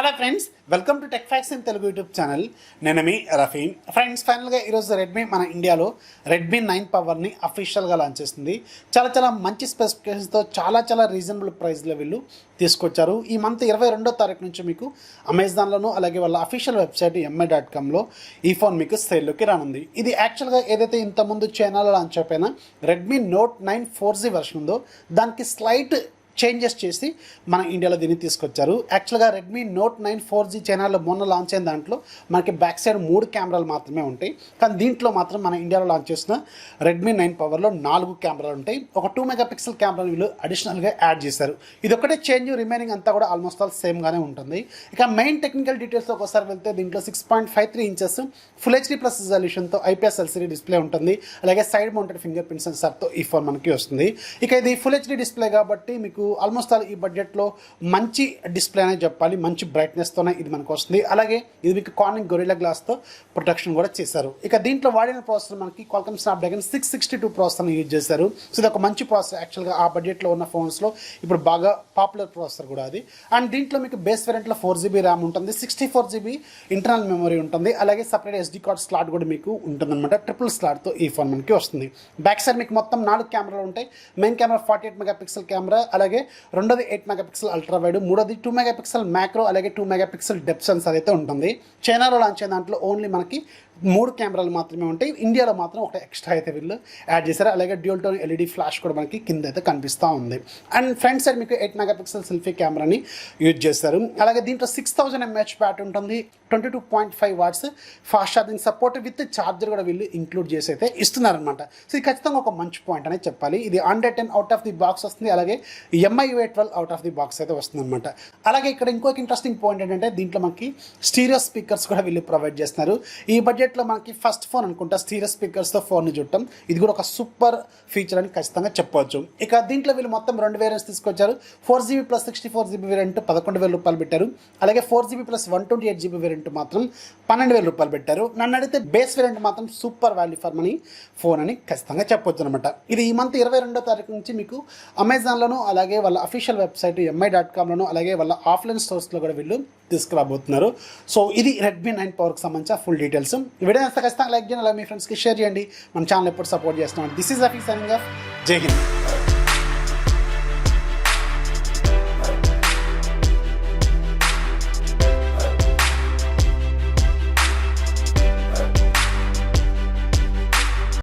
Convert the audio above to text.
Hello friends, welcome to tech facts in Telugu YouTube channel. నేను మీ Rafi. Friends, ఫైనల్గా ఈరోజు Redmi మన ఇండియాలో రెడ్మీ 9 పవర్ని అఫీషియల్గా లాంచ్ చేస్తుంది. చాలా మంచి స్పెసిఫికేషన్స్తో చాలా రీజనబుల్ ప్రైస్లో వీళ్ళు తీసుకొచ్చారు. ఈ మంత్ 22వ తారీఖు నుంచి మీకు అమెజాన్లోను అలాగే వాళ్ళ అఫీషియల్ వెబ్సైట్ mi.comలో ఈ ఫోన్ మీకు సేల్లోకి రానుంది. ఇది యాక్చువల్గా ఏదైతే ఇంతకుముందు చైనాలో లాంచ్ అయిపోయిన రెడ్మీ నోట్ 9 4G వెర్షన్ ఉందో దానికి స్లైట్ చేంజెస్ చేసి మన ఇండియాలో దీన్ని తీసుకొచ్చారు. యాక్చువల్గా రెడ్మీ నోట్ 9 4G చైనాలో మొన్న లాంచ్ అయిన దాంట్లో మనకి బ్యాక్ సైడ్ 3 కెమెరాలు మాత్రమే ఉంటాయి. కానీ దీంట్లో మాత్రం మన ఇండియాలో లాంచ్ చేసిన రెడ్మీ 9 పవర్లో 4 కెమెరాలు ఉంటాయి. ఒక 2 మెగాపిక్సెల్ కెమెరాని వీళ్ళు అడిషనల్గా యాడ్ చేశారు. ఇది ఒకటే చేంజ్, రిమైనింగ్ అంతా కూడా ఆల్మోస్ట్ ఆల్ సేమ్గానే ఉంటుంది. ఇక మెయిన్ టెక్నికల్ డీటెయిల్స్లో ఒకసారి వెళ్తే దీంట్లో 6.53 ఇంచెస్ ఫుల్ హెచ్డీ ప్లస్ రిజల్యూషన్తో IPS LCD డిస్ప్లే ఉంటుంది. అలాగే సైడ్ మౌంటెడ్ ఫింగర్ ప్రింట్ సెన్సార్తో ఈ ఫోన్ మనకి వస్తుంది. ఇక ఇది ఫుల్ హెచ్డీ డిస్ప్లే కాబట్టి మీకు ఆల్మోస్ట్ ఆల్ ఈ బడ్జెట్లో మంచి డిస్ప్లే అనేది చెప్పాలి. మంచి బ్రైట్నెస్తోనే ఇది మనకు వస్తుంది. అలాగే ఇది మీకు కార్నింగ్ గొరిల్లా గ్లాస్తో ప్రొటెక్షన్ కూడా చేశారు. ఇక దీంట్లో వాడిన ప్రాసెసర్ మనకి క్వాల్కమ్ స్నాప్డ్రాగన్ 662 ప్రాసెసర్ని యూజ్ చేశారు. సో ఇది ఒక మంచి ప్రాసెసర్. యాక్చువల్గా ఆ బడ్జెట్లో ఉన్న ఫోన్స్లో ఇప్పుడు బాగా పాపులర్ ప్రాసెసర్ కూడా అది. అండ్ దీంట్లో మీకు బేస్ వేరియంట్లో 4GB ర్యామ్ ఉంటుంది, 64GB ఇంటర్నల్ మెమరీ ఉంటుంది. అలాగే సపరేట్ SD కార్డ్ స్లాట్ కూడా మీకు ఉంటుందన్నమాట. ట్రిపుల్ స్లాట్తో ఈ ఫోన్ మనకి వస్తుంది. బ్యాక్ సైడ్ మీకు మొత్తం 4 కెమెరాలు ఉంటాయి. మెయిన్ కెమెరా 48 మెగాపిక్సెల్ కెమెరా, అలాగే రెండోది 8 మెగాపిక్సెల్ అల్ట్రా వైడ్, మూడోది 2 మెగాపిక్సెల్ మ్యాక్రో, అలాగే 2 మెగాపిక్సెల్ డెప్త్ సెన్సార్ అయితే ఉంటుంది. చైనాలో లాంచ్ అయిన దాంట్లో ఓన్లీ మనకి 3 కెమెరాలు మాత్రమే ఉంటాయి. ఇండియాలో మాత్రం ఒక ఎక్స్ట్రా అయితే వీళ్ళు యాడ్ చేశారు. అలాగే డ్యూల్ టోన్ LED ఫ్లాష్ కూడా మనకి కింద అయితే కనిపిస్తూ ఉంది. అండ్ ఫ్రంట్ సైడ్ మీకు 8 మెగాపిక్సెల్ సెల్ఫీ కెమెరాని యూజ్ చేస్తారు. అలాగే దీంట్లో 6000 mAh బ్యాటరీ ఉంటుంది. 22.5 watts fast charging support with charger కూడా వీళ్ళు ఇంక్లూడ్ చేసి అయితే ఇస్తున్నారనమాట. సో ఇది ఖచ్చితంగా ఒక మంచి పాయింట్ అనేది చెప్పాలి. ఇది 110 అవుట్ ఆఫ్ ది బాక్స్ వస్తుంది. అలాగే MIUI 12 out of the box అయితే వస్తుంది అనమాట. అలాగే ఇక్కడ ఇంకొక ఇంట్రెస్టింగ్ పాయింట్ ఏంటంటే దీంట్లో మనకి స్టీరియో స్పీకర్స్ కూడా వీళ్ళు ప్రొవైడ్ చేస్తున్నారు. ఈ బడ్జెట్లో మనకి ఫస్ట్ ఫోన్ అనుకుంటా స్టీరియో స్పీకర్స్తో ఫోన్ని చూడటం ఇది కూడా ఒక సూపర్ ఫీచర్ అని ఖచ్చితంగా చెప్పవచ్చు. ఇక దీంట్లో వీళ్ళు మొత్తం 2 వేరియంట్స్ తీసుకొచ్చారు. 4GB ప్లస్ 64GB వేరియంట్ 11,000 రూపాయలు పెట్టారు. అలాగే 4GB ప్లస్ 128GB వేరియంట్ మాత్రం 12,000 రూపాయలు పెట్టారు. నన్ను అడిగితే బేస్ వేరియంట్ మాత్రం super value for money phone అని ఖచ్చితంగా చెప్పొచ్చు అనమాట. ఇది ఈ మంత్ 22వ తారీఖు నుంచి మీకు అమెజాన్లోను అలాగే వాళ్ళ అఫీషియల్ వెబ్సైట్ mi.comలోను అలాగే వాళ్ళ ఆఫ్లైన్ స్టోర్స్లో కూడా వీళ్ళు తీసుకురాబోతున్నారు. సో ఇది రెడ్మీ 9 పవర్కి సంబంధించిన ఫుల్ డీటెయిల్స్. వీడియో ఖచ్చితంగా లైక్ చేయండి, అలాగే మీ ఫ్రెండ్స్కి షేర్ చేయండి. మన ఛానల్ ఎప్పుడు సపోర్ట్ చేస్తున్నాం. This is Rafi signing off. జై హింద్.